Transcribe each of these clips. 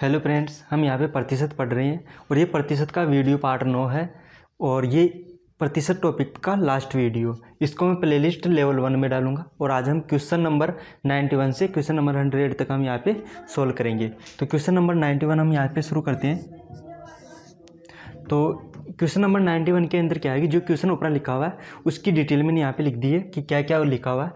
Hello friends, हम यहाँ पे प्रतिशत पढ़ रहे हैं और ये प्रतिशत का वीडियो पार्ट 9 है और ये प्रतिशत टॉपिक का लास्ट वीडियो। इसको मैं प्लेलिस्ट लेवल 1 में डालूंगा और आज हम क्वेश्चन नंबर 91 से क्वेश्चन नंबर 100 तक हम यहाँ पे सोल्व करेंगे। तो क्वेश्चन नंबर 91 हम यहाँ पे शुरू करते हैं। तो क्वेश्चन नंबर 91 के अंदर क्या है कि जो क्वेश्चन ऊपर लिखा हुआ है उसकी डिटेल मैंने यहाँ पे लिख दी है कि क्या क्या लिखा हुआ है।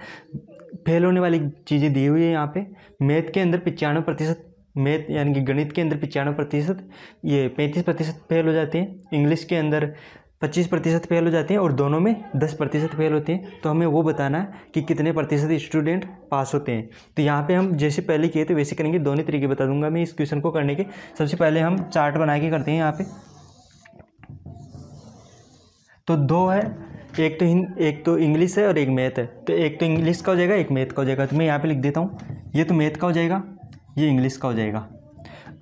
फेल होने वाली चीज़ें दी हुई है यहाँ पे। मैथ के अंदर 95%, मैथ यानी कि गणित के अंदर 95%, ये 35% फेल हो जाते हैं। इंग्लिश के अंदर 25% फेल हो जाते हैं और दोनों में 10% फेल होते हैं। तो हमें वो बताना है कि कितने प्रतिशत स्टूडेंट पास होते हैं। तो यहाँ पे हम जैसे पहले किए थे वैसे करेंगे। दोनों तरीके बता दूंगा मैं इस क्वेश्चन को करने के। सबसे पहले हम चार्ट बना के करते हैं यहाँ पे। तो दो है, एक तो इंग्लिश है और एक मैथ है। तो एक तो इंग्लिश का हो जाएगा, एक मैथ का हो जाएगा। तो मैं यहाँ पे लिख देता हूँ, ये तो मैथ का हो जाएगा, ये इंग्लिश का हो जाएगा।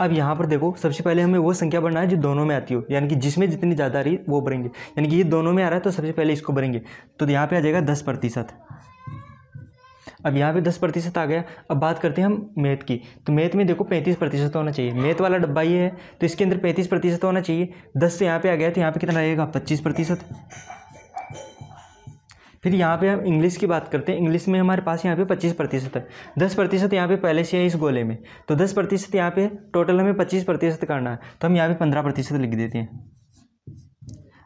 अब यहाँ पर देखो, सबसे पहले हमें वो संख्या भरना है जो दोनों में आती हो, यानी कि जिसमें जितनी ज़्यादा आ रही है वो भरेंगे। यानी कि ये दोनों में आ रहा है तो सबसे पहले इसको भरेंगे। तो यहाँ पे आ जाएगा 10%। अब यहाँ पे 10% आ गया। अब बात करते हैं हम मैथ की। तो मैथ में देखो 35% होना चाहिए। मैथ वाला डब्बा ये है तो इसके अंदर 35% होना चाहिए। 10 से यहाँ पे आ गया तो यहाँ पे कितना रहेगा 25%। फिर यहाँ पे हम इंग्लिश की बात करते हैं। इंग्लिश में हमारे पास यहाँ पे 25% है। 10% यहाँ पे पहले से है इस गोले में, तो 10% यहाँ पे टोटल हमें 25% करना है। तो हम यहाँ पे 15% लिख देते हैं।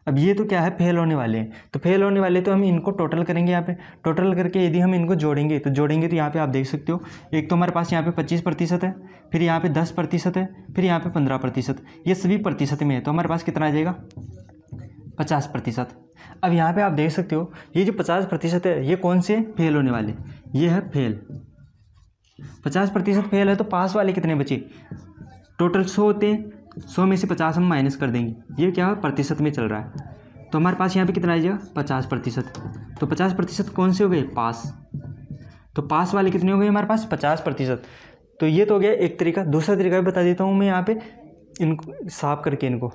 अब ये तो क्या है, फेल होने वाले हैं। तो फेल होने वाले तो हम इनको टोटल करेंगे। यहाँ पे टोटल करके यदि हम इनको जोड़ेंगे तो यहाँ पे आप देख सकते हो, एक तो हमारे पास यहाँ पे 25% है, फिर यहाँ पे 10% है, फिर यहाँ पे 15%। ये सभी प्रतिशत में है तो हमारे पास कितना आ जाएगा 50%। अब यहाँ पे आप देख सकते हो ये जो 50% है ये कौन से फेल होने वाले, ये है फेल। 50% फेल है तो पास वाले कितने बचे, टोटल 100 होते हैं। 100 में से 50 हम माइनस कर देंगे। ये क्या है, प्रतिशत में चल रहा है। तो हमारे पास यहाँ पे कितना आ जाएगा 50%। तो 50% कौन से हो गए, पास। तो पास वाले कितने हो गए हमारे पास 50%। तो ये तो हो गया एक तरीका। दूसरा तरीका भी बता देता हूँ मैं यहाँ पे, इनको साफ करके इनको।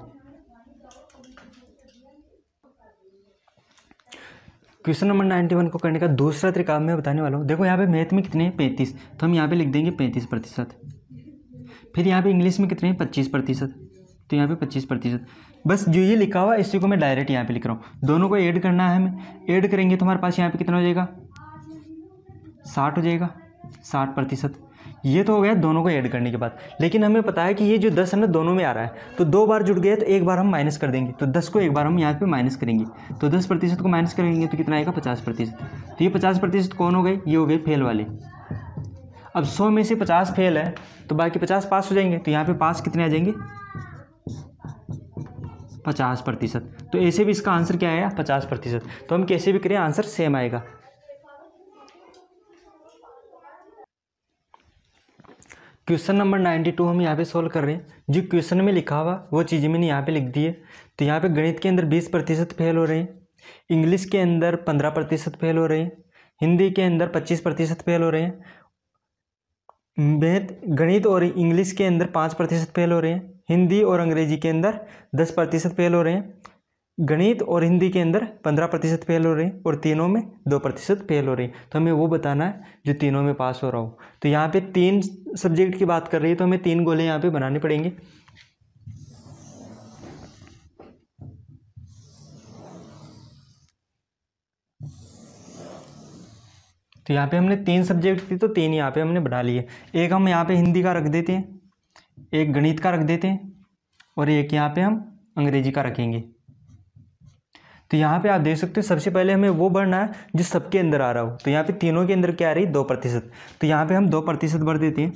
क्वेश्चन नंबर 91 को करने का दूसरा तरीका मैं बताने वाला हूँ। देखो यहाँ पे मैथ में कितने हैं 35, तो हम यहाँ पे लिख देंगे 35%। फिर यहाँ पे इंग्लिश में कितने हैं 25%, तो यहाँ पे 25%। बस जो ये लिखा हुआ है इसी को मैं डायरेक्ट यहाँ पे लिख रहा हूँ। दोनों को ऐड करना है हमें। ऐड करेंगे तो हमारे पास यहाँ पे कितना हो जाएगा 60 हो जाएगा, 60%। ये तो हो गया दोनों को ऐड करने के बाद। लेकिन हमें पता है कि ये जो 10 है ना दोनों में आ रहा है, तो 2 बार जुड़ गया तो एक बार हम माइनस कर देंगे। तो 10 को एक बार हम यहाँ पे माइनस करेंगे। तो 10% को माइनस करेंगे तो कितना आएगा 50%। तो ये 50% कौन हो गए, ये हो गए फेल वाले। अब 100 में से 50 फेल है तो बाकी 50 पास हो जाएंगे। तो यहाँ पे पास कितने आ जाएंगे 50%। तो ऐसे भी इसका आंसर क्या आया 50%। तो हम कैसे भी करें आंसर सेम आएगा। क्वेश्चन नंबर 92 हम यहाँ पे सोल्व कर रहे हैं। जो क्वेश्चन में लिखा हुआ वो चीज़ें मैंने यहाँ पे लिख दी है। तो यहाँ पे गणित के अंदर 20% फेल हो रहे हैं, इंग्लिश के अंदर 15% फेल हो रहे हैं, हिंदी के अंदर 25% फेल हो रहे हैं, मैथ गणित और इंग्लिश के अंदर 5% फेल हो रहे हैं, हिंदी और अंग्रेजी के अंदर 10% फेल हो रहे हैं, गणित और हिंदी के अंदर 15% फेल हो रहे हैं और तीनों में 2% फेल हो रहे हैं। तो हमें वो बताना है जो तीनों में पास हो रहा हो। तो यहाँ पे 3 सब्जेक्ट की बात कर रही है तो हमें 3 गोले यहाँ पे बनाने पड़ेंगे। तो यहाँ पे हमने 3 सब्जेक्ट थी तो 3 यहाँ पे हमने बना लिए। एक हम यहाँ पे हिंदी का रख देते हैं, एक गणित का रख देते हैं और एक यहाँ पे हम अंग्रेजी का रखेंगे। तो यहाँ पे आप देख सकते हो सबसे पहले हमें वो भरना है जो सबके अंदर आ रहा हो। तो यहाँ पे तीनों के अंदर क्या आ रही है 2%। तो यहाँ पे हम 2% भर देते हैं।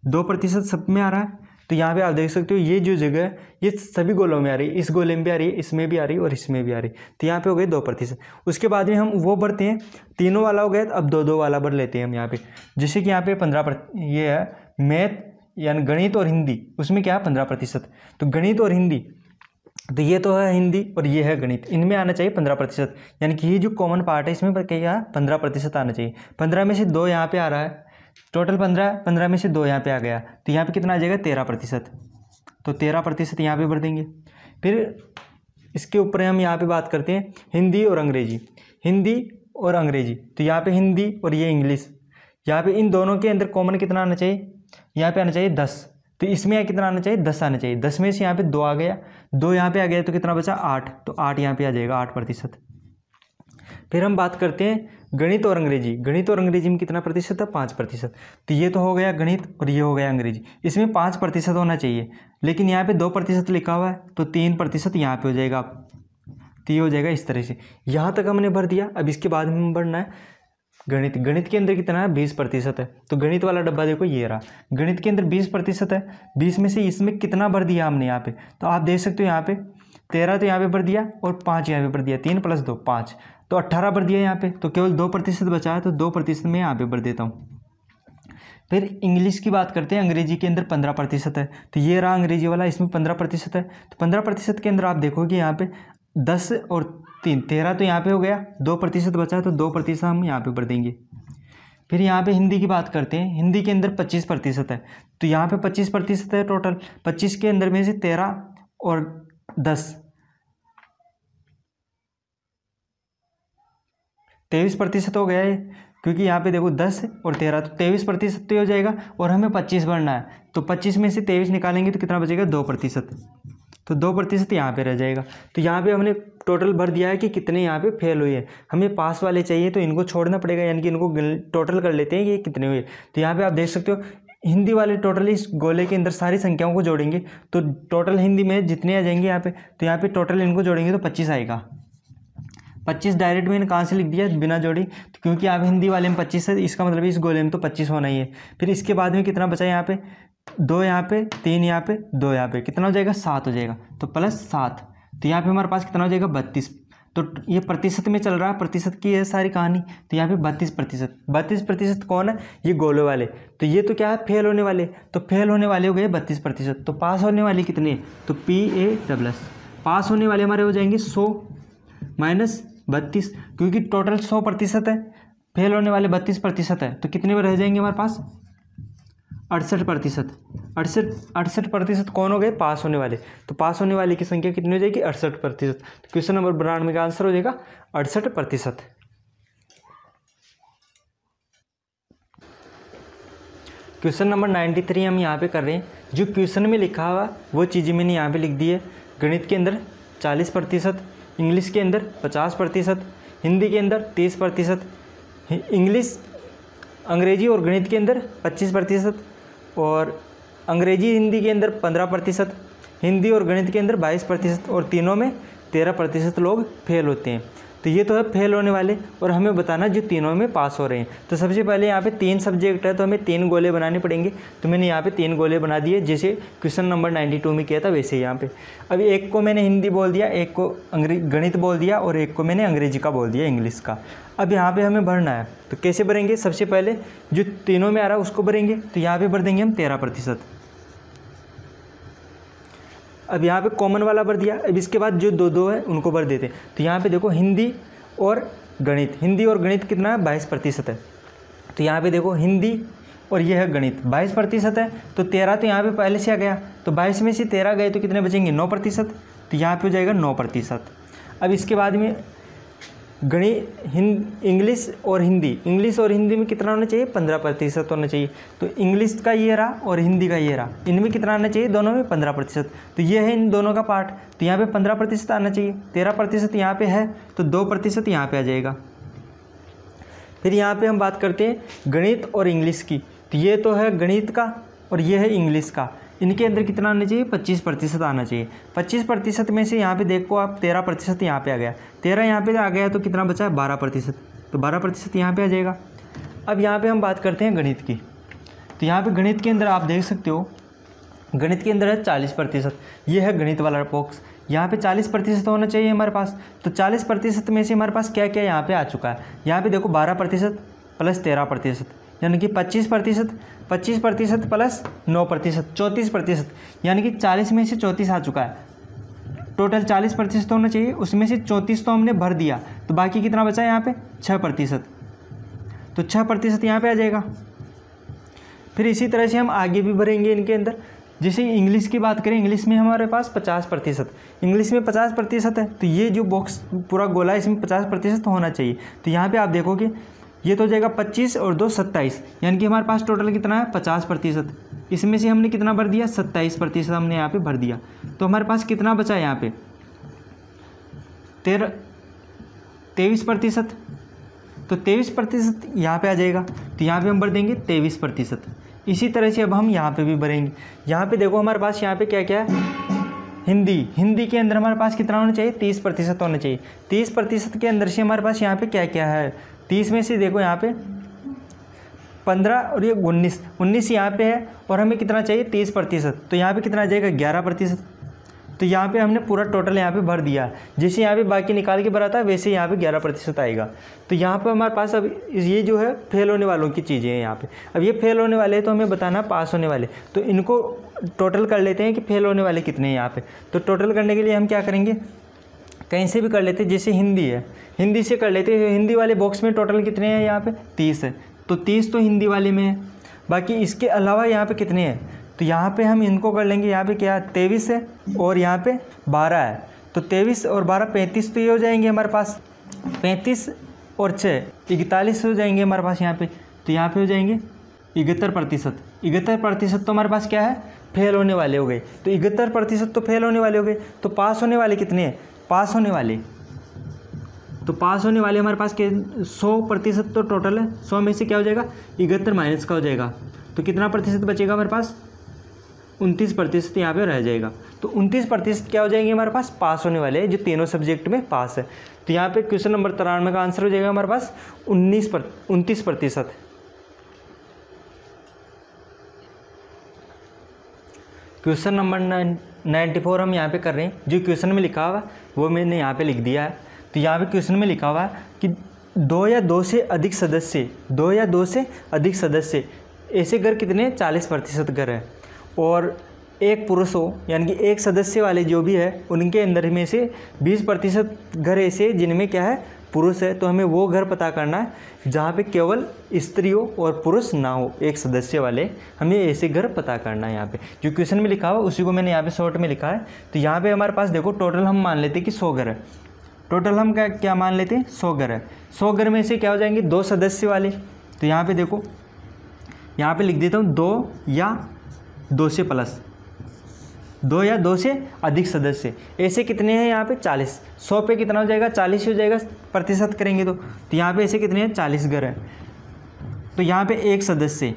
2% सब में आ रहा है। तो यहाँ पे आप देख सकते हो ये जो जगह है ये सभी गोलों में आ रही है। इस गोले में भी आ रही है, इसमें भी आ रही है और इसमें भी आ रही है। तो यहाँ पे हो गए 2%। उसके बाद में हम वो भरते हैं, तीनों वाला हो गया तो अब 2-2 वाला भर लेते हैं हम यहाँ पे। जैसे कि यहाँ पे 15% ये है मैथ यानी गणित और हिंदी, उसमें क्या है 15%। तो गणित और हिंदी, तो ये तो है हिंदी और ये है गणित, इनमें आना चाहिए 15%। यानी कि ये जो कॉमन पार्ट है इसमें क्या 15% आना चाहिए। 15 में से 2 यहाँ पे आ रहा है, टोटल 15 में से 2 यहाँ पे आ गया। तो यहाँ पे कितना आ जाएगा 13%। तो 13% यहाँ पे भर देंगे। फिर इसके ऊपर हम यहाँ पे बात करते हैं हिंदी और अंग्रेजी। हिंदी और अंग्रेजी, तो यहाँ पे हिंदी और ये इंग्लिश, यहाँ पे इन दोनों के अंदर कॉमन कितना आना चाहिए, यहाँ पे आना चाहिए 10। तो इसमें यहाँ कितना आना चाहिए, 10 आना चाहिए। 10 में से यहाँ पे 2 आ गया, 2 यहाँ पे आ गया तो कितना बचा, 8। तो 8 यहाँ पे आ जाएगा, 8%। फिर हम बात करते हैं गणित और अंग्रेजी। गणित और अंग्रेजी में कितना प्रतिशत है, 5%। तो ये तो हो गया गणित और ये हो गया अंग्रेजी। इसमें 5% होना चाहिए, लेकिन यहाँ पे 2% लिखा हुआ है, तो 3% यहाँ पे हो जाएगा। तो ये हो जाएगा इस तरह से। यहाँ तक हमने भर दिया। अब इसके बाद में भरना है गणित। गणित के अंदर कितना है, 20% है। तो गणित वाला डब्बा देखो ये रहा, गणित के अंदर 20% है। 20 में से इसमें कितना भर दिया हमने यहाँ पे, तो आप देख सकते हो यहाँ पे 13 तो यहाँ पे भर दिया और 5 यहाँ पे भर दिया, 3 + 2 5, तो 18 भर दिया यहाँ पे। तो केवल 2% बचा है, तो 2% में यहाँ पे भर देता हूँ। फिर इंग्लिश की बात करते हैं। अंग्रेजी के अंदर 15% है, तो ये रहा अंग्रेजी वाला, इसमें 15% है। तो 15% के अंदर आप देखोगे यहाँ पे 10 और 3 13 तो यहाँ पे हो गया, 2% बचा है, तो 2% हम यहाँ पे भर देंगे। फिर यहाँ पे हिंदी की बात करते हैं। हिंदी के अंदर 25% है, तो यहाँ पे 25% है टोटल। 25 के अंदर में से 13 और 10 23% हो गया है, क्योंकि यहाँ पे देखो 10 और 13 तो 23% तो हो जाएगा, और हमें 25 भरना है। तो 25 में से 23 निकालेंगे तो कितना बचेगा, 2%। तो 2% यहाँ पे रह जाएगा। तो यहाँ पे हमने टोटल भर दिया है कि कितने यहाँ पे फेल हुए हैं। हमें पास वाले चाहिए, तो इनको छोड़ना पड़ेगा, यानी कि इनको टोटल कर लेते हैं कि ये कितने हुए। तो यहाँ पे आप देख सकते हो हिंदी वाले टोटल इस गोले के अंदर सारी संख्याओं को जोड़ेंगे, तो टोटल हिंदी में जितने आ जाएंगे यहाँ पे, तो यहाँ पे टोटल इनको जोड़ेंगे तो 25 आएगा। 25 डायरेक्ट मैंने कहाँ से लिख दिया, बिना जोड़ी, तो क्योंकि यहाँ पे हिंदी वाले में 25 है, इसका मतलब इस गोले में तो 25 होना ही है। फिर इसके बाद में कितना बचा यहाँ पे, 2 यहाँ पे, 3 यहाँ पे, 2 यहाँ पे, कितना हो जाएगा, 7 हो जाएगा। तो +7, तो यहाँ पे हमारे पास कितना हो जाएगा, 32। तो ये प्रतिशत में चल रहा है, प्रतिशत की है सारी कहानी। तो यहाँ पे 32%। 32% कौन है, ये गोले वाले। तो ये तो क्या है, फेल होने वाले। तो फेल होने वाले हो गए 32%। तो पास होने वाले कितने, तो PASS पास होने वाले हमारे हो जाएंगे 100 - 32, क्योंकि टोटल 100% है, फेल होने वाले 32% है। तो कितने में रह जाएंगे हमारे पास, 68%। 68% कौन हो गए, पास होने वाले। तो पास होने वाले की संख्या कितनी हो जाएगी, 68%। तो क्वेश्चन नंबर 92 का आंसर हो जाएगा 68%। क्वेश्चन नंबर 93 हम यहाँ पे कर रहे हैं। जो क्वेश्चन में लिखा हुआ वो चीज़ें मैंने यहाँ पे लिख दी है। गणित के अंदर 40%, इंग्लिश के अंदर 50%, हिंदी के अंदर 30%, इंग्लिश अंग्रेजी और गणित के अंदर 25%, और अंग्रेजी हिंदी के अंदर 15%, हिंदी और गणित के अंदर 22%, और तीनों में 13% लोग फेल होते हैं। तो ये तो है फेल होने वाले, और हमें बताना जो तीनों में पास हो रहे हैं। तो सबसे पहले यहाँ पे 3 सब्जेक्ट है, तो हमें 3 गोले बनाने पड़ेंगे। तो मैंने यहाँ पे 3 गोले बना दिए, जैसे क्वेश्चन नंबर 92 में किया था वैसे ही यहाँ पे। अभी एक को मैंने हिंदी बोल दिया, एक को गणित बोल दिया, और एक को मैंने अंग्रेजी का बोल दिया, इंग्लिश का। अब यहाँ पे हमें भरना है, तो कैसे भरेंगे, सबसे पहले जो तीनों में आ रहा है उसको भरेंगे। तो यहाँ पे भर देंगे हम 13%। अब यहाँ पे कॉमन वाला भर दिया। अब इसके बाद जो 2 है उनको भर देते। तो यहाँ पे देखो हिंदी और गणित, हिंदी और गणित कितना है, 22% है। तो यहाँ पे देखो हिंदी और ये है गणित 22% है, तो 13 तो यहाँ पे पहले से आ गया। तो 22 में से 13 गए तो कितने बचेंगे, 9%। तो यहाँ पे हो जाएगा 9%। अब इसके बाद में इंग्लिश और हिंदी में कितना होना चाहिए, 15% होना चाहिए। तो इंग्लिश का ये रहा और हिंदी का ये रहा, इनमें कितना आना चाहिए, दोनों में 15%। तो ये है इन दोनों का पार्ट, तो यहाँ पे 15% आना चाहिए। 13% यहाँ पे है, तो 2% यहाँ पे आ जाएगा। फिर यहाँ पे हम बात करते हैं गणित और इंग्लिश की। तो ये तो है गणित का और ये है इंग्लिश का। इनके अंदर कितना आना चाहिए, 25% आना चाहिए। 25% में से यहाँ पे देखो आप 13% यहाँ पे आ गया, 13 यहाँ पे आ गया, तो कितना बचा है, 12%। तो 12% यहाँ पे आ जाएगा। अब यहाँ पे हम बात करते हैं गणित की। तो यहाँ पे गणित के अंदर आप देख सकते हो, गणित के अंदर है 40%। ये है गणित वाला बॉक्स, यहाँ पे 40% होना चाहिए हमारे पास। तो 40% में से हमारे पास क्या क्या यहाँ पे आ चुका है, यहाँ पे देखो 12% + 13%, यानी कि 25%, 25% + 9%, 34%, यानी कि 40 में से 34 आ चुका है। टोटल 40% तो होना चाहिए, उसमें से 34 तो हमने भर दिया, तो बाकी कितना बचा है यहाँ पे, 6%। तो 6% यहाँ पे आ जाएगा। फिर इसी तरह से हम आगे भी भरेंगे इनके अंदर। जैसे इंग्लिश की बात करें, इंग्लिश में हमारे पास 50%, इंग्लिश में 50% है, तो ये जो बॉक्स पूरा गोला है इसमें 50% होना चाहिए। तो यहाँ पे आप देखोगे ये तो हो जाएगा 25 और 2 27, यानी कि हमारे पास टोटल कितना है 50%। इसमें से हमने कितना भर दिया 27% हमने यहाँ पे भर दिया। तो हमारे पास कितना बचा यहाँ पे 23%। तो 23% यहाँ पे आ जाएगा, तो यहाँ पे हम भर देंगे 23%। इसी तरह से अब हम यहाँ पे भी भरेंगे। यहाँ पे देखो हमारे पास यहाँ पे क्या क्या है, हिंदी के अंदर हमारे पास कितना होना चाहिए 30% होना चाहिए। 30% के अंदर से हमारे पास यहाँ पे क्या क्या है, 30 में से देखो यहाँ पे 15 और ये 19 यहाँ पे है, और हमें कितना चाहिए 30%, तो यहाँ पे कितना आ जाएगा 11%। तो यहाँ पे हमने पूरा टोटल यहाँ पे भर दिया, जैसे यहाँ पे बाकी निकाल के भरा था वैसे यहाँ पे 11% आएगा। तो यहाँ पे हमारे पास अब ये जो है फेल होने वालों की चीज़ें हैं यहाँ पे। अब ये फेल होने वाले हैं तो हमें बताना पास होने वाले, तो इनको टोटल कर लेते हैं कि फेल होने वाले कितने हैं यहाँ पे। तो टोटल करने के लिए हम क्या करेंगे, कहीं से भी कर लेते हैं, जैसे हिंदी है हिंदी से कर लेते हैं। हिंदी वाले बॉक्स में टोटल कितने हैं यहाँ पे 30 है, तो 30 तो हिंदी वाले में है। बाकी इसके अलावा यहाँ पे कितने हैं, तो यहाँ पे हम इनको कर लेंगे। यहाँ पे क्या 23 है और यहाँ पे 12 है, तो 23 और 12 35, तो ये हो जाएंगे हमारे पास 35 और 6 41 हो जाएंगे हमारे पास यहाँ पे। तो यहाँ पे हो जाएंगे 71%। 71% तो हमारे पास क्या है फेल होने वाले हो गए। तो 71% तो फेल होने वाले हो गए। तो पास होने वाले कितने हैं, पास होने वाले, तो पास होने वाले हमारे पास के 100% तो टोटल है। 100 में से क्या हो जाएगा 71 माइनस का हो जाएगा, तो कितना प्रतिशत बचेगा हमारे पास 29% यहाँ पे रह जाएगा। तो 29% क्या हो जाएंगे हमारे पास पास होने वाले हैं, जो तीनों सब्जेक्ट में पास है। तो यहाँ पे क्वेश्चन नंबर 93 का आंसर हो जाएगा हमारे पास 29%। क्वेश्चन नंबर 94 हम यहाँ पे कर रहे हैं। जो क्वेश्चन में लिखा हुआ वो मैंने यहाँ पे लिख दिया है। तो यहाँ पे क्वेश्चन में लिखा हुआ है कि 2 या 2 से अधिक सदस्य ऐसे घर कितने 40% घर है, और एक पुरुष हो, यानी कि एक सदस्य वाले जो भी है उनके अंदर में से 20% घर ऐसे जिनमें क्या है पुरुष है। तो हमें वो घर पता करना है जहाँ पे केवल स्त्री हो और पुरुष ना हो, एक सदस्य वाले, हमें ऐसे घर पता करना है। यहाँ पे जो क्वेश्चन में लिखा हुआ उसी को मैंने यहाँ पे शॉर्ट में लिखा है। तो यहाँ पे हमारे पास देखो टोटल हम मान लेते हैं कि 100 घर है। टोटल हम क्या मान लेते हैं 100 घर है। 100 घर में से क्या हो जाएंगे 2 सदस्य वाले। तो यहाँ पे देखो, यहाँ पे लिख देता हूँ 2 या 2 से प्लस, 2 या 2 से अधिक सदस्य, ऐसे कितने हैं यहाँ पे 40। 100 पे कितना हो जाएगा 40 हो जाएगा, प्रतिशत करेंगे तो यहाँ पे ऐसे कितने हैं 40 घर है। तो यहाँ पे एक सदस्य,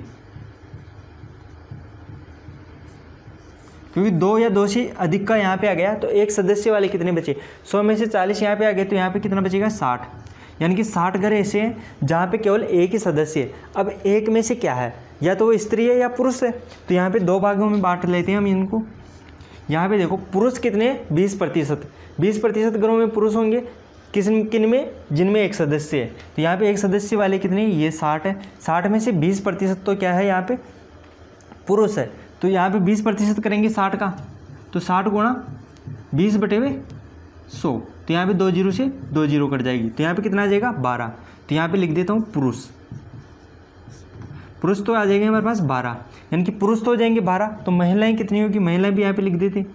क्योंकि 2 या 2 से अधिक का यहाँ पे आ गया, तो एक सदस्य वाले कितने बचे 100 में से 40 यहाँ पे आ गए, तो यहाँ पे कितना बचेगा 60, यानी कि 60 घर ऐसे हैं जहाँ पे केवल एक ही सदस्य है। अब एक में से क्या है, या तो वो स्त्री है या पुरुष है। तो यहाँ पे 2 भागों में बांट लेते हैं हम इनको। यहाँ पे देखो पुरुष कितने 20% घरों में पुरुष होंगे, किन में, जिनमें एक सदस्य है। तो यहाँ पे एक सदस्य वाले कितने, ये 60 है। 60 में से 20% तो क्या है यहाँ पे पुरुष है। तो यहाँ पे 20% करेंगे 60 का, तो 60 गुणा 20/100। तो यहाँ पे 2 जीरो से 2 जीरो कट जाएगी, तो यहाँ पे कितना आ जाएगा 12। तो यहाँ पे लिख देता हूँ पुरुष तो आ जाएंगे हमारे पास 12, यानी कि पुरुष तो हो जाएंगे 12। तो महिलाएं कितनी होगी, महिलाएं भी यहाँ पे लिख देते,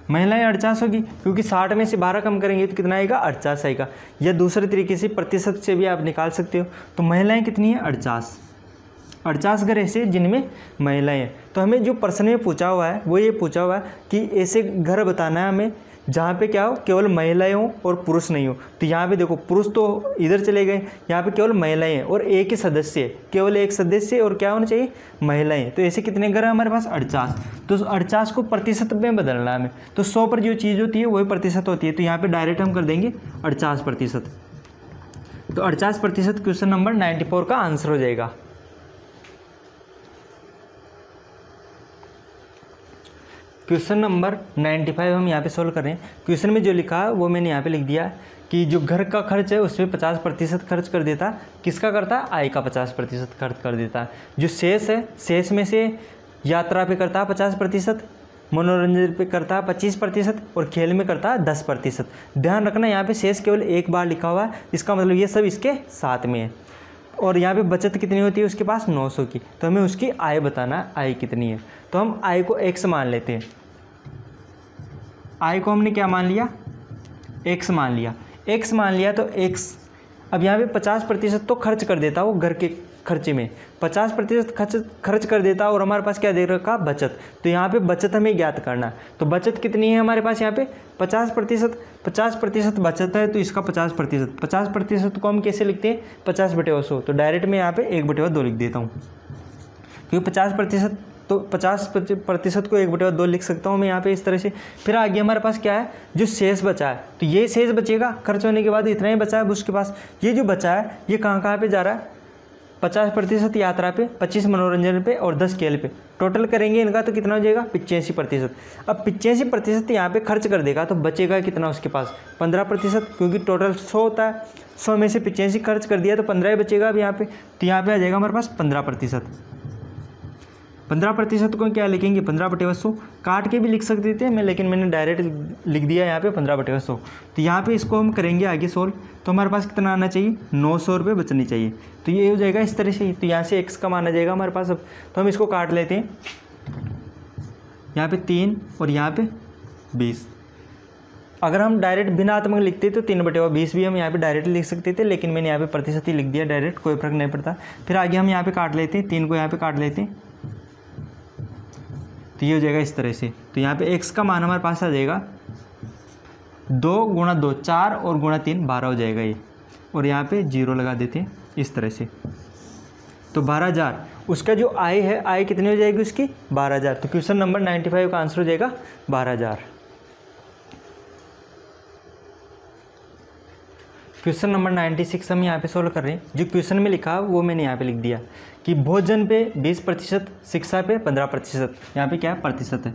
महिलाएं 48 होगी, क्योंकि 60 में से 12 कम करेंगे तो कितना आएगा 48 आएगा। या दूसरे तरीके से प्रतिशत से भी आप निकाल सकते हो। तो महिलाएं कितनी हैं 48 घर ऐसे जिनमें महिलाएं हैं। तो हमें जो प्रश्न में पूछा हुआ है वो ये पूछा हुआ है कि ऐसे घर बताना है हमें जहाँ पे क्या हो केवल महिलाएं हो और पुरुष नहीं हो। तो यहाँ पे देखो पुरुष तो इधर चले गए, यहाँ पे केवल महिलाएं हैं और एक ही सदस्य है, केवल एक सदस्य और क्या होना चाहिए महिलाएं। तो ऐसे कितने घर है हमारे पास 48। तो 48 को प्रतिशत में बदलना है हमें। तो 100 पर जो चीज़ होती है वही प्रतिशत होती है। तो यहाँ पर डायरेक्ट हम कर देंगे 48%। तो 48% क्वेश्चन नंबर 94 का आंसर हो जाएगा। क्वेश्चन नंबर 95 हम यहाँ पे सोल्व कर रहे हैं। क्वेश्चन में जो लिखा है वो मैंने यहाँ पे लिख दिया कि जो घर का खर्च है उसमें 50% खर्च कर देता, किसका करता है आय का 50% खर्च कर देता। जो शेष है, शेष में से यात्रा पे करता है 50%, मनोरंजन पे करता है 25% और खेल में करता है 10%। ध्यान रखना यहाँ पे शेष केवल एक बार लिखा हुआ है, इसका मतलब ये सब इसके साथ में है। और यहाँ पे बचत कितनी होती है उसके पास 900 की। तो हमें उसकी आय बताना है, आय कितनी है। तो हम आय को x मान लेते हैं। आय को हमने क्या मान लिया एक्स मान लिया, एक्स मान लिया तो एक्स, अब यहाँ पे 50% तो खर्च कर देता वो घर के खर्चे में, 50% खर्च कर देता और हमारे पास क्या दे रखा, बचत। तो यहाँ पे बचत हमें ज्ञात करना है। तो बचत कितनी है हमारे पास यहाँ पे 50% बचत है, तो इसका 50% को हम कैसे लिखते हैं 50/100। तो डायरेक्ट मैं यहाँ पे 1/2 लिख देता हूँ, क्योंकि 50% तो 50% को 1/2 लिख सकता हूँ मैं यहाँ पे इस तरह से। फिर आगे हमारे पास क्या है, जो शेष बचा है, तो ये शेष बचेगा, खर्च होने के बाद इतना ही बचा है उसके पास। ये जो बचा है ये कहाँ पे जा रहा है, 50% यात्रा पे, 25 मनोरंजन पे और 10 खेल पे। टोटल करेंगे इनका तो कितना हो जाएगा 85%। अब 85% यहाँ पे खर्च कर देगा तो बचेगा कितना उसके पास 15%, क्योंकि टोटल 100 होता है, 100 में से 85 खर्च कर दिया तो 15 ही बचेगा अब यहाँ पे। तो यहाँ पे आ जाएगा हमारे पास 15%। 15% को क्या लिखेंगे 15/100, काट के भी लिख सकते थे मैं, लेकिन मैंने डायरेक्ट लिख दिया यहाँ पे 15/100। तो यहाँ पे इसको हम करेंगे आगे सोल्व, तो हमारे पास कितना आना चाहिए 900 रुपये बचनी चाहिए। तो ये हो जाएगा इस तरह से। तो यहाँ से एक्स का मान आ जाएगा हमारे पास। अब तो हम इसको काट लेते हैं, यहाँ पे 3 और यहाँ पे 20। अगर हम डायरेक्ट भिन्नात्मक लिखते तो 3/20 भी हम यहाँ पे डायरेक्ट लिख सकते थे, लेकिन मैंने यहाँ पे प्रतिशत ही लिख दिया डायरेक्ट, कोई फर्क नहीं पड़ता। फिर आगे हम यहाँ पे काट लेते हैं, 3 को यहाँ पे काट लेते हैं, तो ये हो जाएगा इस तरह से। तो यहाँ पे x का मान हमारे पास आ जाएगा 2 × 2 4 और × 3 12 हो जाएगा ये, और यहाँ पे 0 लगा देते हैं इस तरह से। तो 12,000 उसका जो आय है, आय कितनी हो जाएगी उसकी 12,000। तो क्वेश्चन नंबर 95 का आंसर हो जाएगा 12,000। क्वेश्चन नंबर 96 हम यहाँ पे सोल्व कर रहे हैं। जो क्वेश्चन में लिखा वो मैंने यहाँ पे लिख दिया कि भोजन पे 20%, शिक्षा पे 15%। यहाँ पे क्या है प्रतिशत है,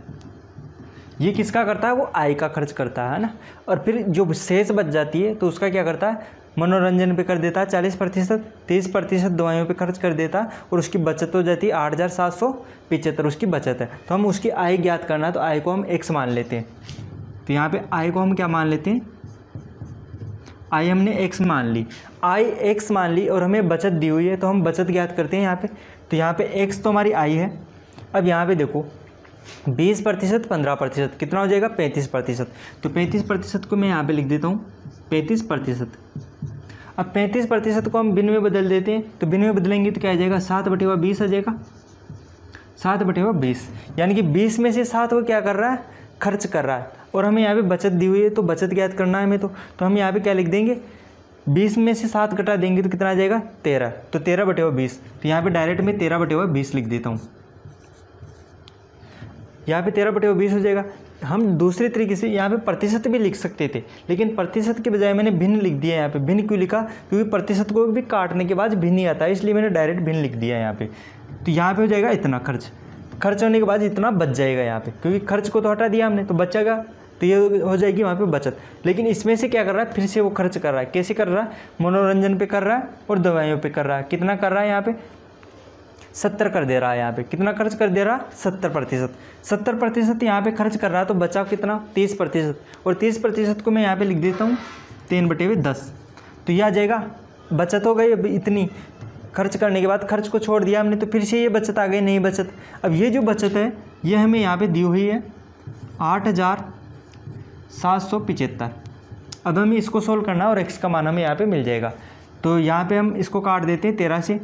ये किसका करता है, वो आय का खर्च करता है ना। और फिर जो शेष बच जाती है तो उसका क्या करता है, मनोरंजन पे कर देता है 40%, 30% दवाइयों पे खर्च कर देता है, और उसकी बचत हो जाती है 8,775 उसकी बचत है। तो हम उसकी आय ज्ञात करना है, तो आय को हम x मान लेते हैं। तो यहाँ पे आय को हम क्या मान लेते हैं, आय हमने x मान ली, आय x मान ली और हमें बचत दी हुई है, तो हम बचत ज्ञात करते हैं यहाँ पे। तो यहाँ पे x तो हमारी आय है। अब यहाँ पे देखो 20%, 15%, कितना हो जाएगा 35%। तो 35% को मैं यहाँ पे लिख देता हूँ 35%। अब 35% को हम भिन्न में बदल देते हैं, तो भिन्न में बदलेंगे तो क्या आ जाएगा 7/20 आ जाएगा, 7/20। यानी कि 20 में से 7 को क्या कर रहा है, खर्च कर रहा है, और हमें यहाँ पे बचत दी हुई है, तो बचत ज्ञात करना है हमें। तो हम यहाँ पे क्या लिख देंगे, 20 में से 7 घटा देंगे तो कितना आ जाएगा 13। तो 13/20। तो यहाँ पे डायरेक्ट मैं 13/20 लिख देता हूँ, यहाँ पे 13/20 हो जाएगा। हम दूसरे तरीके से यहाँ पे प्रतिशत भी लिख सकते थे, लेकिन प्रतिशत के बजाय मैंने भिन्न लिख दिया। यहाँ पे भिन्न क्यों लिखा, क्योंकि प्रतिशत को भी काटने के बाद भिन्न ही आता है, इसलिए मैंने डायरेक्ट भिन्न लिख दिया यहाँ पे। तो यहाँ पे हो जाएगा इतना खर्च होने के बाद इतना बच जाएगा यहाँ पे, क्योंकि खर्च को तो हटा दिया हमने, तो बचेगा, तो ये हो जाएगी वहाँ पे बचत। लेकिन इसमें से क्या कर रहा है, फिर से वो खर्च कर रहा है। कैसे कर रहा है, मनोरंजन पे कर रहा है और दवाइयों पे कर रहा है। कितना कर रहा है यहाँ पे 70 कर दे रहा है। यहाँ पे कितना खर्च कर दे रहा है 70%। 70% यहाँ पे खर्च कर रहा है, तो बचा कितना 30%, और 30% को मैं यहाँ पे लिख देता हूँ 3/10। तो यह आ जाएगा, बचत हो गई। अब इतनी खर्च करने के बाद खर्च को छोड़ दिया हमने, तो फिर से ये बचत आ गई, नई बचत। अब ये जो बचत है ये हमें यहाँ पे दी हुई है 8,775। अब हमें इसको सोल्व करना है और x का मान हमें यहाँ पे मिल जाएगा। तो यहाँ पे हम इसको काट देते हैं 13 से,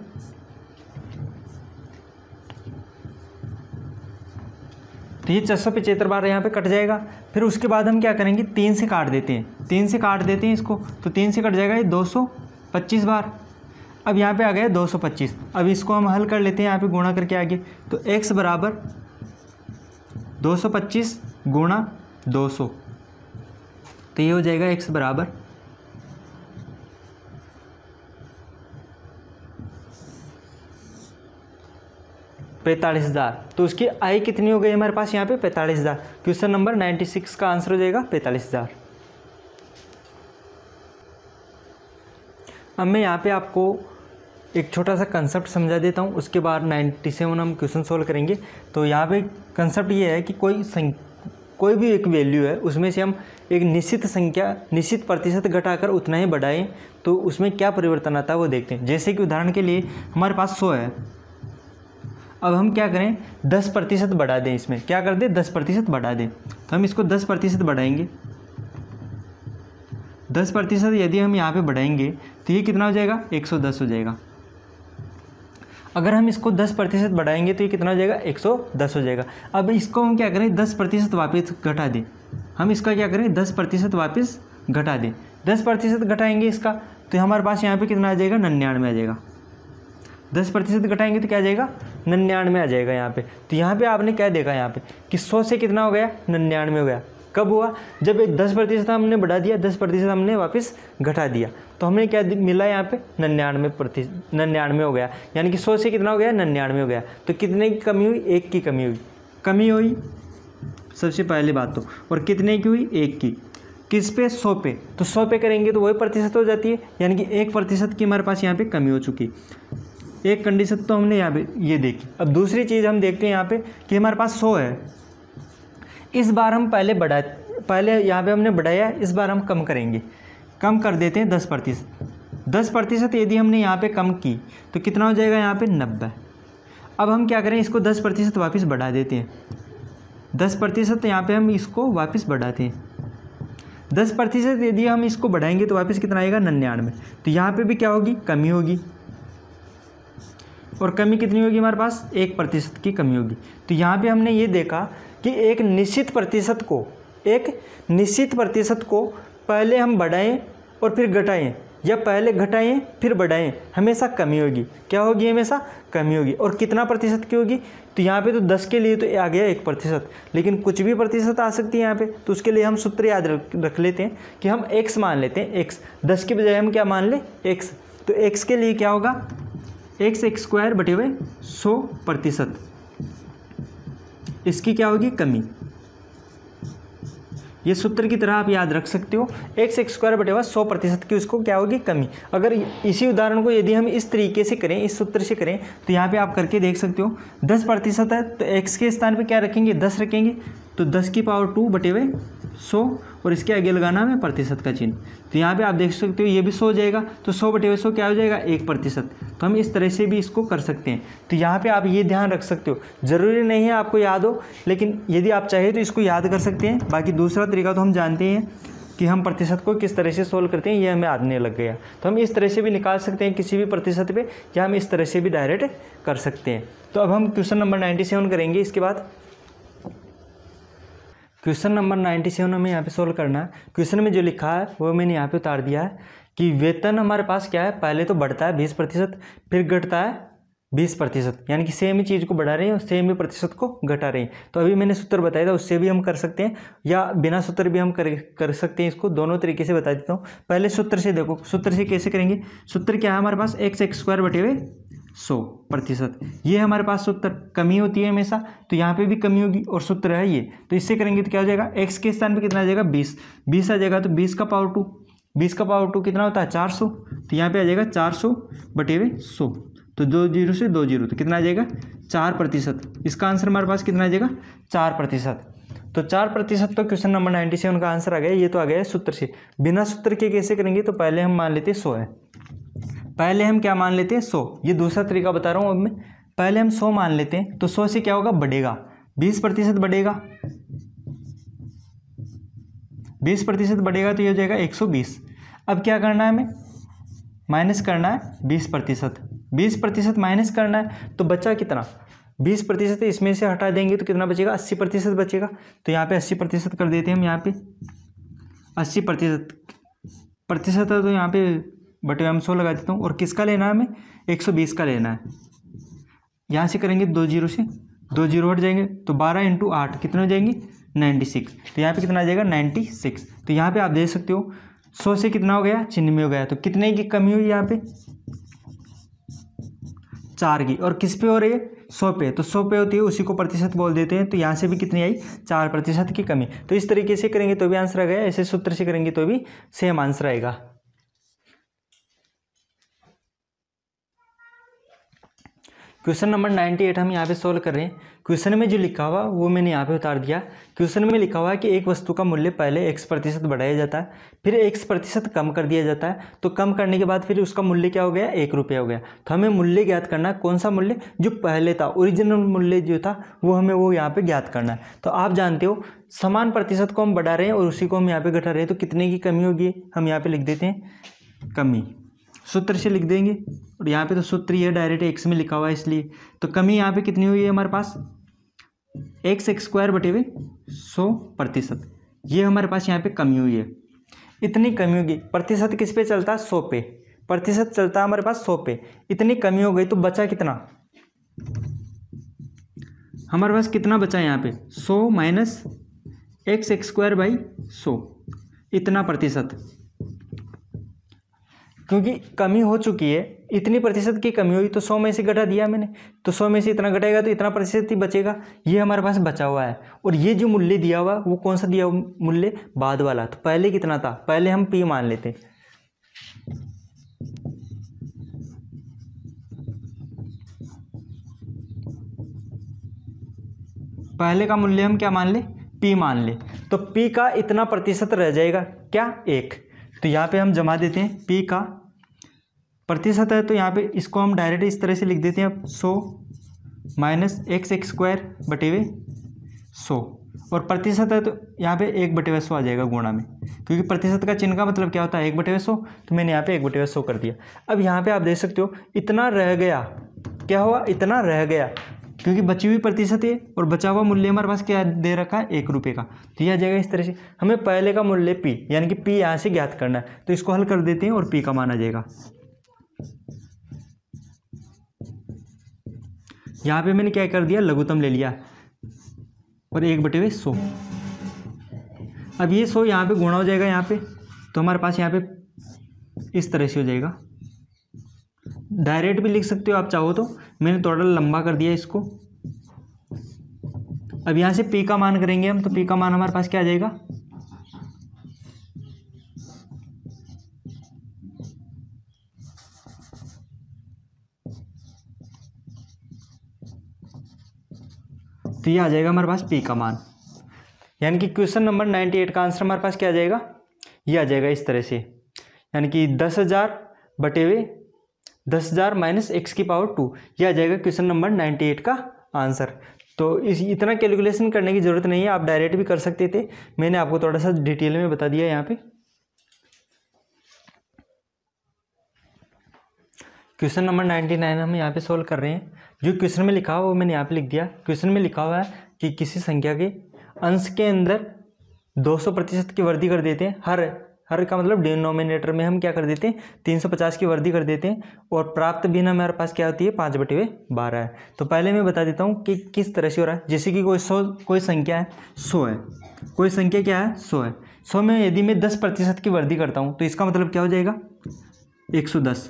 तो ये 475 बार यहाँ पे कट जाएगा। फिर उसके बाद हम क्या करेंगे, 3 से काट देते हैं, 3 से काट देते हैं इसको, तो 3 से कट जाएगा ये 225 बार। अब यहाँ पे आ गया 225। अब इसको हम हल कर लेते हैं, यहाँ पे गुणा करके आगे। तो x बराबर 225 गुणा 200, तो ये हो जाएगा x बराबर 45,000। तो उसकी आय कितनी हो गई हमारे पास यहाँ पे 45,000। क्वेश्चन नंबर 96 का आंसर हो जाएगा 45,000। अब मैं यहाँ पे आपको एक छोटा सा कंसेप्ट समझा देता हूँ, उसके बाद 97 हम क्वेश्चन सोल्व करेंगे। तो यहाँ पे कंसेप्ट ये है कि कोई भी एक वैल्यू है, उसमें से हम एक निश्चित संख्या, निश्चित प्रतिशत घटाकर उतना ही बढ़ाएं, तो उसमें क्या परिवर्तन आता है वो देखते हैं। जैसे कि उदाहरण के लिए हमारे पास 100 है, अब हम क्या करें 10% बढ़ा दें, इसमें क्या कर दें 10% बढ़ा दें। तो हम इसको 10% बढ़ाएंगे, 10% यदि हम यहाँ पे बढ़ाएंगे तो ये कितना हो जाएगा, 110 हो जाएगा। अगर हम इसको 10% बढ़ाएंगे तो ये कितना हो जाएगा, 110 हो जाएगा। अब इसको हम क्या करें, 10% वापस घटा दें। हम इसका क्या करें, 10% वापस घटा दें। 10% घटाएंगे इसका तो हमारे पास यहाँ पे कितना आ जाएगा, 99 आ जाएगा। 10% घटाएंगे तो क्या आ जाएगा, 99 आ जाएगा यहाँ पे। तो यहाँ पे आपने क्या देखा यहाँ पे कि 100 से कितना हो गया, 99 हो गया। कब हुआ, जब 10% हमने बढ़ा दिया, 10% हमने वापस घटा दिया, तो हमें क्या मिला यहाँ पे, 99 हो गया। यानी कि 100 से कितना हो गया, 99 हो गया। तो कितने की कमी हुई, 1 की कमी हुई सबसे पहली बात तो। और कितने की हुई, 1 की। किस पे, 100 पे। तो 100 पे करेंगे तो वही प्रतिशत हो जाती है, यानी कि 1% की हमारे पास यहाँ पे कमी हो चुकी। एक कंडीशन तो हमने यहाँ पे ये देखी। अब दूसरी चीज़ हम देखते हैं यहाँ पे कि हमारे पास 100 है। इस बार हम पहले यहाँ पे हमने बढ़ाया, इस बार हम कम करेंगे, कम कर देते हैं 10%। 10% यदि हमने यहाँ पे कम की तो कितना हो जाएगा, यहाँ पे 90। अब हम क्या करें, इसको 10% वापस बढ़ा देते हैं। 10% यहाँ पे हम इसको वापस बढ़ाते हैं। 10% यदि हम इसको बढ़ाएंगे तो वापस कितना आएगा, 99। तो यहाँ पे भी क्या होगी, कमी होगी। और कमी कितनी होगी हमारे पास, 1% की कमी होगी। तो यहाँ पे हमने ये देखा कि एक निश्चित प्रतिशत को पहले हम बढ़ाएं और फिर घटाएं, या पहले घटाएं फिर बढ़ाएं, हमेशा कमी होगी। क्या होगी, हमेशा कमी होगी। और कितना प्रतिशत की होगी, तो यहाँ पे तो 10 के लिए तो आ गया 1%, लेकिन कुछ भी प्रतिशत आ सकती है यहाँ पे। तो उसके लिए हम सूत्र याद रख लेते हैं कि हम x मान लेते हैं। x 10 के बजाय हम क्या मान ले, x। तो x के लिए क्या होगा, x² बटे हुए 100%। इसकी क्या होगी, कमी। ये सूत्र की तरह आप याद रख सकते हो, x² बटे हुआ 100% की उसको क्या होगी, कमी। अगर इसी उदाहरण को यदि हम इस तरीके से करें, इस सूत्र से करें, तो यहाँ पे आप करके देख सकते हो। 10% है तो x के स्थान पे क्या रखेंगे, 10 रखेंगे। तो 10 की पावर 2 बटे हुए 100, और इसके आगे लगाना हमें प्रतिशत का चिन्ह। तो यहाँ पे आप देख सकते हो ये भी 100 हो जाएगा। तो 100 बटे हुए 100 क्या हो जाएगा, 1%। तो हम इस तरह से भी इसको कर सकते हैं। तो यहाँ पे आप ये ध्यान रख सकते हो, ज़रूरी नहीं है आपको याद हो, लेकिन यदि आप चाहे तो इसको याद कर सकते हैं। बाकी दूसरा तरीका तो हम जानते हैं कि हम प्रतिशत को किस तरह से सोल्व करते हैं, ये हमें आने लग गया। तो हम इस तरह से भी निकाल सकते हैं किसी भी प्रतिशत पे, या हम इस तरह से भी डायरेक्ट कर सकते हैं। तो अब हम क्वेश्चन नंबर 97 करेंगे। इसके बाद क्वेश्चन नंबर 97 हमें यहाँ पे सोल्व करना है। क्वेश्चन में जो लिखा है वो मैंने यहाँ पे उतार दिया है कि वेतन हमारे पास क्या है, पहले तो बढ़ता है 20%, फिर घटता है 20%, यानी कि सेम ही चीज़ को बढ़ा रहे हैं और सेम ही प्रतिशत को घटा रहे हैं। तो अभी मैंने सूत्र बताया था, उससे भी हम कर सकते हैं, या बिना सूत्र भी हम कर सकते हैं। इसको दोनों तरीके से बता देता हूँ। पहले सूत्र से देखो, सूत्र से कैसे करेंगे। सूत्र क्या है हमारे पास, x² बटे हुए 100%। ये हमारे पास सूत्र, कमी होती है हमेशा, तो यहाँ पे भी कमी होगी और सूत्र है ये। तो इससे करेंगे तो क्या हो जाएगा, x के स्थान पे कितना आ जाएगा, 20 आ जाएगा। तो 20 का पावर 2, 20 का पावर 2 कितना होता है, 400। तो यहाँ पे आ जाएगा 400 बटे हुए 100। तो 2 0 से 2 0, तो कितना आ जाएगा, 4%। इसका आंसर हमारे पास कितना आ जाएगा, 4%। तो 4% तो क्वेश्चन नंबर 97 का आंसर आ गया। ये तो आ गया सूत्र से। बिना सूत्र के कैसे करेंगे, तो पहले हम मान लेते 100 है। पहले हम क्या मान लेते हैं, 100। ये दूसरा तरीका बता रहा हूँ अब मैं। पहले हम 100 मान लेते हैं, तो 100 से क्या होगा, बढ़ेगा 20% बढ़ेगा। 20% बढ़ेगा तो ये हो जाएगा 120। अब क्या करना है हमें, माइनस करना है 20%। 20% माइनस करना है, तो बचा कितना, 20% इसमें से हटा देंगे तो कितना बचेगा, 80% बचेगा। तो यहाँ पे 80% कर देते हैं हम। यहाँ पे 80% है तो यहाँ पे बटे हम 100 लगा देता हूँ। और किसका लेना है हमें, 120 का लेना है। यहाँ से करेंगे 2 0 से 2 0 हट जाएंगे, तो 12 × 8 कितने हो जाएंगे, 96। तो यहाँ पे कितना आ जाएगा, 96। तो यहाँ पे आप देख सकते हो 100 से कितना हो गया, 96 हो गया। तो कितने की कमी हुई यहाँ पे, 4 की। और किस पे हो रही है, 100 पे। तो 100 पे होती है, उसी को प्रतिशत बोल देते हैं। तो यहाँ से भी कितनी आई, 4% की कमी। तो इस तरीके से करेंगे तो भी आंसर आ गया, ऐसे सूत्र से करेंगे तो भी सेम आंसर आएगा। क्वेश्चन नंबर 98 हम यहाँ पे सोल्व कर रहे हैं। क्वेश्चन में जो लिखा हुआ वो मैंने यहाँ पे उतार दिया। क्वेश्चन में लिखा हुआ है कि एक वस्तु का मूल्य पहले x% बढ़ाया जाता है, फिर x% कम कर दिया जाता है, तो कम करने के बाद फिर उसका मूल्य क्या हो गया, 1 रुपया हो गया। तो हमें मूल्य ज्ञात करना है, कौन सा मूल्य, जो पहले था, ओरिजिनल मूल्य जो था वो हमें वो यहाँ पे ज्ञात करना है। तो आप जानते हो समान प्रतिशत को हम बढ़ा रहे हैं और उसी को हम यहाँ पे घटा रहे हैं, तो कितने की कमी होगी, हम यहाँ पे लिख देते हैं कमी, सूत्र से लिख देंगे। और यहाँ पे तो सूत्र ही है, डायरेक्ट एक्स में लिखा हुआ है इसलिए। तो कमी यहाँ पे कितनी हुई है हमारे पास, x² बटे हुए 100%, ये हमारे पास यहाँ पे कमी हुई है। इतनी कमी होगी, प्रतिशत किस पे चलता है, 100 पे, प्रतिशत चलता है हमारे पास 100 पे। इतनी कमी हो गई तो बचा कितना, हमारे पास कितना बचा यहाँ पे, 100 माइनस x²/100, इतना प्रतिशत। क्योंकि कमी हो चुकी है, इतनी प्रतिशत की कमी हुई तो 100 में से घटा दिया मैंने, तो 100 में से इतना घटाएगा तो इतना प्रतिशत ही बचेगा, ये हमारे पास बचा हुआ है। और ये जो मूल्य दिया हुआ वो कौन सा दिया हुआ मूल्य, बाद वाला। तो पहले कितना था, पहले हम p मान लेते, पहले का मूल्य हम क्या मान ले, p मान ले। तो p का इतना प्रतिशत रह जाएगा क्या, 1। तो यहाँ पे हम जमा देते हैं, p का प्रतिशत है तो यहाँ पे इसको हम डायरेक्ट इस तरह से लिख देते हैं, अब 100 माइनस x² बटे हुए 100, और प्रतिशत है तो यहाँ पे 1/100 आ जाएगा गुणा में, क्योंकि प्रतिशत का चिन्ह का मतलब क्या होता है, 1/100, तो मैंने यहाँ पे 1/100 कर दिया। अब यहाँ पे आप देख सकते हो इतना रह गया, क्या हुआ, इतना रह गया, क्योंकि बची हुई प्रतिशत है और बचा हुआ मूल्य हमारे पास क्या दे रखा है, 1 रुपये का। तो यह आ जाएगा इस तरह से। हमें पहले का मूल्य p, यानी कि p यहाँ से ज्ञात करना है, तो इसको हल कर देते हैं और p का मान आ जाएगा। यहाँ पे मैंने क्या कर दिया, लघुत्तम ले लिया और 1/100। अब ये 100 यहाँ पे गुणा हो जाएगा यहाँ पे, तो हमारे पास यहाँ पे इस तरह से हो जाएगा। डायरेक्ट भी लिख सकते हो आप चाहो तो, मैंने थोड़ा लंबा कर दिया इसको। अब यहाँ से p का मान करेंगे हम, तो p का मान हमारे पास क्या आ जाएगा, तो ये आ जाएगा हमारे पास p का मान। यानी कि क्वेश्चन नंबर 98 का आंसर हमारे पास क्या आ जाएगा, ये आ जाएगा इस तरह से, यानी कि 10,000 बटे हुए 10,000 माइनस x⁻², यह आ जाएगा क्वेश्चन नंबर 98 का आंसर। तो इतना कैलकुलेशन करने की ज़रूरत नहीं है, आप डायरेक्ट भी कर सकते थे, मैंने आपको थोड़ा सा डिटेल में बता दिया यहाँ पे। क्वेश्चन नंबर 99 हम यहाँ पे सोल्व कर रहे हैं। जो क्वेश्चन में लिखा हुआ वो मैंने यहाँ पे लिख दिया। क्वेश्चन में लिखा हुआ है कि किसी संख्या के अंश के अंदर 200% की वृद्धि कर देते हैं, हर का मतलब डिनोमिनेटर में हम क्या कर देते हैं, 350 की वृद्धि कर देते हैं, और प्राप्त भिन्न हमारे पास क्या होती है, 5/12 है। तो पहले मैं बता देता हूँ कि किस तरह से हो रहा है। जैसे कि कोई संख्या है 100 है, कोई संख्या क्या है 100 है, 100 में यदि मैं 10% की वृद्धि करता हूँ तो इसका मतलब क्या हो जाएगा, 110,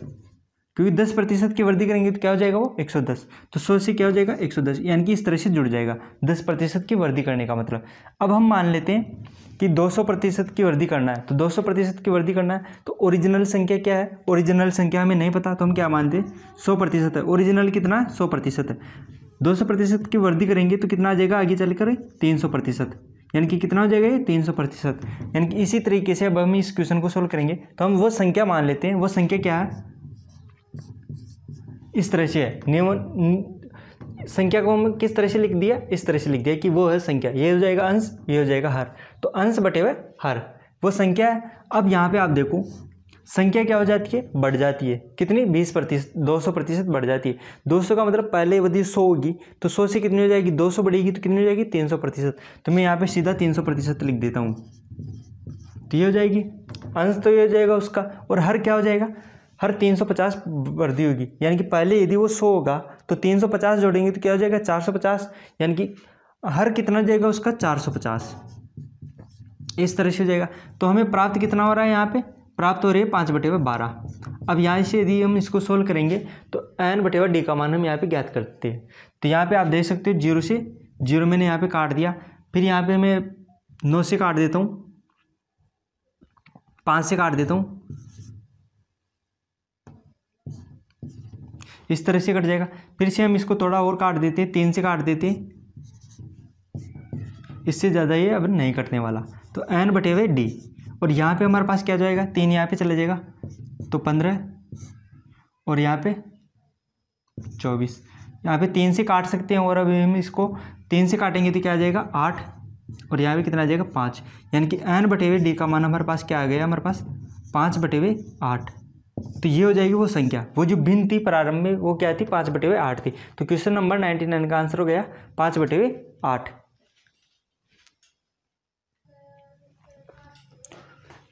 क्योंकि 10% की वृद्धि करेंगे तो क्या हो जाएगा वो 110, तो 100 से क्या हो जाएगा 110, यानी कि इस तरह से जुड़ जाएगा 10% की वृद्धि करने का मतलब। अब हम मान लेते हैं कि 200% की वृद्धि करना है, तो 200% की वृद्धि करना है तो ओरिजिनल संख्या क्या है, ओरिजिनल संख्या हमें नहीं पता, तो हम क्या मानते हैं 100% है। ओरिजिनल कितना है, 100% है। 200% की वृद्धि करेंगे तो कितना आ जाएगा आगे चलकर, 300%, यानी कि कितना हो जाएगा ये 300%। यानी कि इसी तरीके से अब हम इस क्वेश्चन को सोल्व करेंगे तो हम वो संख्या मान लेते हैं, वो संख्या क्या है, इस तरह से है। संख्या को हम किस तरह से लिख दिया, इस तरह से लिख दिया कि वो है संख्या, ये हो जाएगा अंश, ये हो जाएगा हर, तो अंश बटे हुए हर वो संख्या है। अब यहाँ पे आप देखो संख्या क्या हो जाती है, बढ़ जाती है, कितनी 20%, 200% बढ़ जाती है। 200 का मतलब पहले यदि 100 होगी तो 100 से कितनी हो जाएगी, 200 बढ़ेगी तो कितनी हो जाएगी 300%, तो मैं यहाँ पे सीधा 300% लिख देता हूँ, तो ये हो जाएगी अंश, तो ये हो जाएगा उसका, और हर क्या हो जाएगा, हर 350 वृद्धि होगी, यानी कि पहले यदि वो 100 होगा तो 350 जोड़ेंगे तो क्या हो जाएगा 450, यानी कि हर कितना जाएगा उसका 450, इस तरह से हो जाएगा। तो हमें प्राप्त कितना हो रहा है, यहाँ पे प्राप्त हो रही है 5/12। अब यहाँ से यदि हम इसको सोल्व करेंगे तो n/d का मान हम यहाँ पे ज्ञात करते हैं। तो यहाँ पे आप देख सकते हो 0 से 0 मैंने यहाँ पे काट दिया, फिर यहाँ पे मैं 9 से काट देता हूँ, 5 से काट देता हूँ, इस तरह से कट जाएगा। फिर से हम इसको थोड़ा और काट देते हैं, 3 से काट देते हैं, इससे ज़्यादा ये अब नहीं कटने वाला। तो n बटे हुए d, और यहाँ पे हमारे पास क्या जाएगा, 3 यहाँ पे चला जाएगा तो 15, और यहाँ पे 24। यहाँ पे 3 से काट सकते हैं, और अभी हम इसको 3 से काटेंगे तो क्या आ जाएगा 8, और यहाँ पे कितना आ जाएगा 5, यानी कि n बटे हुए d का मान हमारे पास क्या आ गया, हमारे पास 5 बटे हुए 8। तो ये हो जाएगी वो संख्या, वो जो भिन्न थी प्रारंभ में वो क्या थी, 5 बटे हुए 8 थी। तो क्वेश्चन नंबर 99 का आंसर हो गया 5 बटे हुए 8।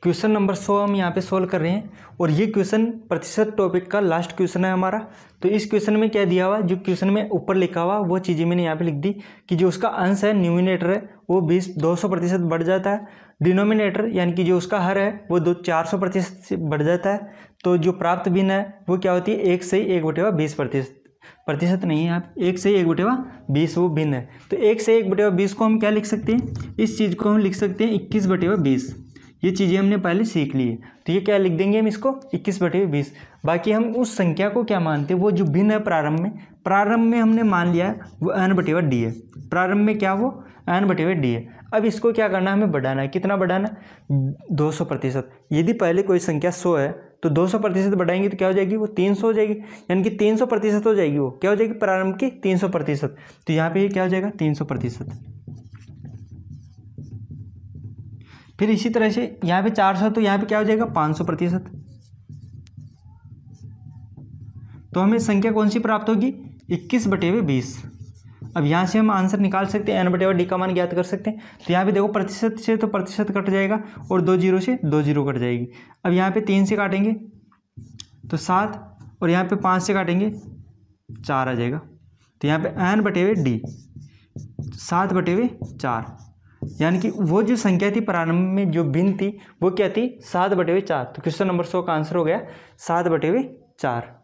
क्वेश्चन नंबर 100 हम यहाँ पे सोल्व कर रहे हैं, और ये क्वेश्चन प्रतिशत टॉपिक का लास्ट क्वेश्चन है हमारा। तो इस क्वेश्चन में क्या दिया हुआ, जो क्वेश्चन में ऊपर लिखा हुआ वो चीज़ें मैंने यहाँ पे लिख दी कि जो उसका अंश है, न्यूमिनेटर है, वो 200% बढ़ जाता है। डिनोमिनेटर यानी कि जो उसका हर है वो 400% से बढ़ जाता है। तो जो प्राप्त भिन्न है वो क्या होती है, 1 से 1/20%, प्रतिशत नहीं है आप, 1 से 1/20 वो भिन्न है। तो 1 से 1/20 को हम क्या लिख सकते हैं, इस चीज़ को हम लिख सकते हैं 21/20। ये चीज़ें हमने पहले सीख ली है, तो ये क्या लिख देंगे हम इसको 21/20। बाकी हम उस संख्या को क्या मानते हैं, वो जो भिन्न है प्रारंभ में हमने मान लिया वो n/d है। प्रारंभ में क्या वो n/d है। अब इसको क्या करना है, हमें बढ़ाना है। कितना बढ़ाना, 200%। यदि पहले कोई संख्या 100 है तो 200% बढ़ाएंगे तो क्या हो जाएगी, वो 300 हो जाएगी, यानी कि 300% हो जाएगी। वो क्या हो जाएगी, प्रारंभ की 300%। तो यहाँ पे ये क्या हो जाएगा 300%। फिर इसी तरह से यहाँ पे 400, तो यहाँ पे क्या हो जाएगा 500%। तो हमें संख्या कौन सी प्राप्त होगी, 21/20। अब यहाँ से हम आंसर निकाल सकते हैं, n/d का मान ज्ञात कर सकते हैं। तो यहाँ पे देखो प्रतिशत से तो प्रतिशत कट जाएगा, और 2 जीरो से 2 जीरो कट जाएगी। अब यहाँ पे 3 से काटेंगे तो 7, और यहाँ पे 5 से काटेंगे 4 आ जाएगा। तो यहाँ पे n/d 7/4, यानी कि वो जो संख्या थी प्रारंभ में जो भिन्न थी वो क्या थी, 7/4। तो क्वेश्चन नंबर 100 का आंसर हो गया 7/4।